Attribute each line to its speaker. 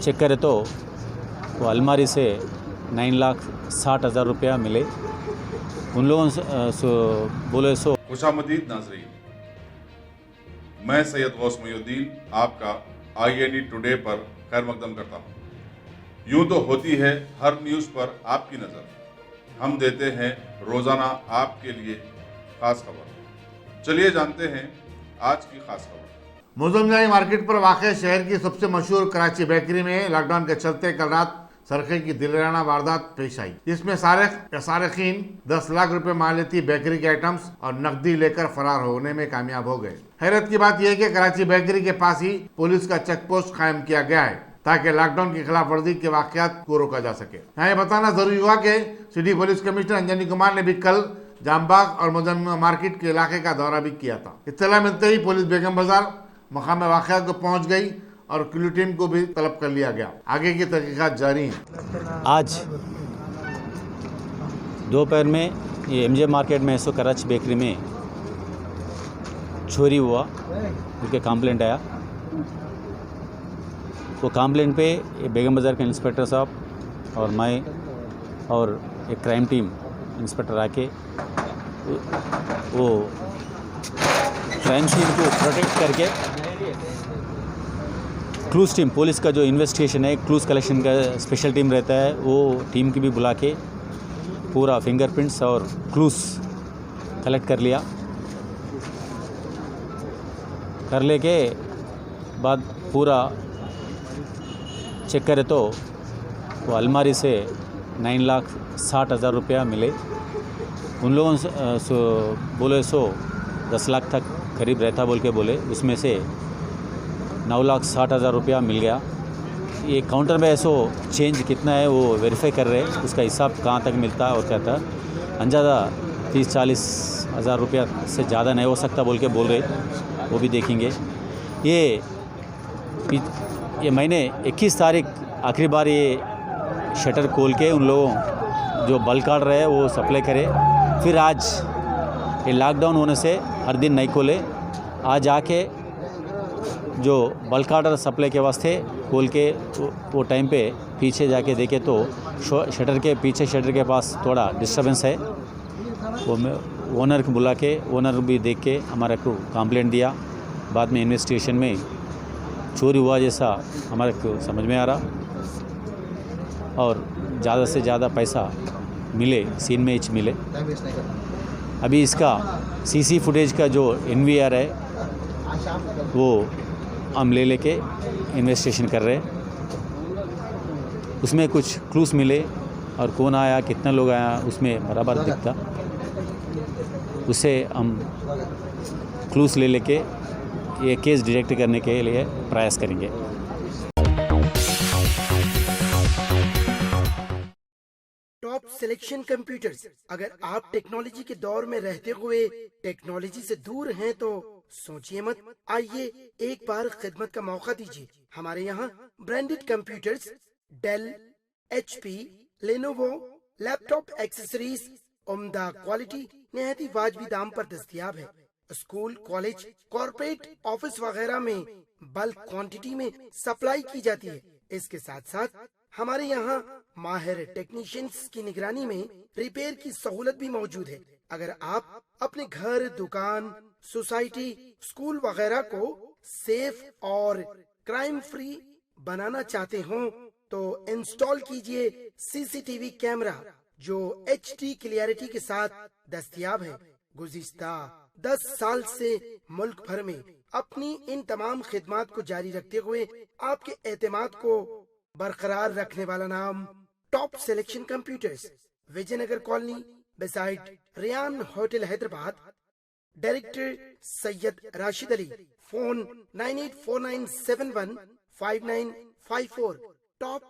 Speaker 1: Check करें तो वो अलमारी से 9,60,000 रुपया मिले। उन लोगों से बोले सो
Speaker 2: खुशामदीद नाजरीन, मैं सैयद गौस मोहिउद्दीन आपका INE टुडे पर खैर मकदम करता हूँ। यूं तो होती है हर न्यूज़ पर आपकी नज़र, हम देते हैं रोज़ाना आपके लिए खास खबर। चलिए जानते हैं आज की खास खबर।
Speaker 3: मुजम्मजाई मार्केट पर वाक़ शहर की सबसे मशहूर कराची बेकरी में लॉकडाउन के चलते कल रात सरखे की दिलराना वारदात पेश आई, जिसमें सारखीन 10 लाख रुपए मालियती बेकरी के आइटम्स और नकदी लेकर फरार होने में कामयाब हो गए। हैरत की बात यह है कि कराची बेकरी के पास ही पुलिस का चेक पोस्ट कायम किया गया है ताकि लॉकडाउन की खिलाफ वर्जी के वाकयात को रोका जा सके। यहाँ ये बताना जरूरी हुआ कि city police commissioner Anjani Kumar ने भी कल जामबाग और मुजम्मा मार्केट के इलाके का दौरा भी किया था। इत्तला मिलते ही पुलिस बेगम बाजार मकाम वाकयात को पहुंच गई और क्लू टीम को भी तलब कर लिया गया। आगे की तहकीकात जारी हैं।
Speaker 1: आज दोपहर में ये MJ मार्केट में ऐसो कराची बेकरी में चोरी हुआ, उनके कंप्लेंट आया। वो कंप्लेंट पे बेगम बाज़ार के इंस्पेक्टर साहब और मैं और एक क्राइम टीम इंस्पेक्टर आके वो क्राइम सीन को प्रोटेक्ट करके क्लूज़ टीम, पुलिस का जो इन्वेस्टिगेशन है, क्लूज़ कलेक्शन का स्पेशल टीम रहता है, वो टीम की भी बुला के पूरा फिंगरप्रिंट्स और क्लूज़ कलेक्ट कर लिया। कर ले के बाद पूरा चेक करे तो वो अलमारी से 9,60,000 रुपया मिले। उन लोगों से बोले सो 10 लाख तक करीब रहता बोल के बोले, उसमें से 9,60,000 रुपया मिल गया। ये काउंटर में ऐसो चेंज कितना है वो वेरीफाई कर रहे हैं, उसका हिसाब कहाँ तक मिलता है और क्या था। अंदाज़ा 30-40 हज़ार रुपया से ज़्यादा नहीं हो सकता बोल के बोल रहे, वो भी देखेंगे। ये महीने 21 तारीख आखिरी बार ये शटर खोल के उन लोगों जो बल्क काट रहे हैं वो सप्लाई करे। फिर आज ये लॉकडाउन होने से हर दिन नहीं खोले, आज आके जो बल्क ऑर्डर सप्लाई के वास्ते खोल के वो टाइम पे पीछे जाके देखे तो शटर के पीछे, शटर के पास थोड़ा डिस्टर्बेंस है। वो ओनर को बुला के, ओनर भी देख के हमारे को कंप्लेंट दिया। बाद में इन्वेस्टिगेशन में चोरी हुआ जैसा हमारे को समझ में आ रहा और ज़्यादा से ज़्यादा पैसा मिले, सीन में ही मिले। अभी इसका CC फुटेज का जो NVR है वो हम ले लेके इन्वेस्टिगेशन कर रहे हैं। उसमें कुछ क्लूज़ मिले और कौन आया, कितना लोग आया, उसमें बराबर दिखता। उसे हम क्लूज़ ले लेके ये केस डिटेक्ट करने के लिए प्रयास करेंगे।
Speaker 4: Top selection computers. अगर आप टेक्नोलॉजी के दौर में रहते हुए टेक्नोलॉजी से दूर हैं तो सोचिए मत, आइए एक बार खिदमत का मौका दीजिए। हमारे यहाँ branded computers Dell, HP, Lenovo, laptop accessories उम्दा क्वालिटी निहायत ही वाजबी दाम पर दस्तयाब है। स्कूल, कॉलेज, कॉर्पोरेट, ऑफिस वगैरह में बल्क क्वांटिटी में सप्लाई की जाती है। इसके साथ साथ हमारे यहाँ माहिर टेक्नीशियंस की निगरानी में रिपेयर की सहूलत भी मौजूद है। अगर आप अपने घर, दुकान, सोसाइटी, स्कूल वगैरह को सेफ और क्राइम फ्री बनाना चाहते हो तो इंस्टॉल कीजिए CCTV कैमरा जो HD क्लियरिटी के साथ दस्तयाब है। गुज़िश्ता 10 साल से मुल्क भर में अपनी इन तमाम खिदमात को जारी रखते हुए आपके एतमाद को बरकरार रखने वाला नाम top selection computers, Vijaynagar colony beside Ryan hotel Hyderabad. Director Syed Rashid Ali. Phone 9849715954। Top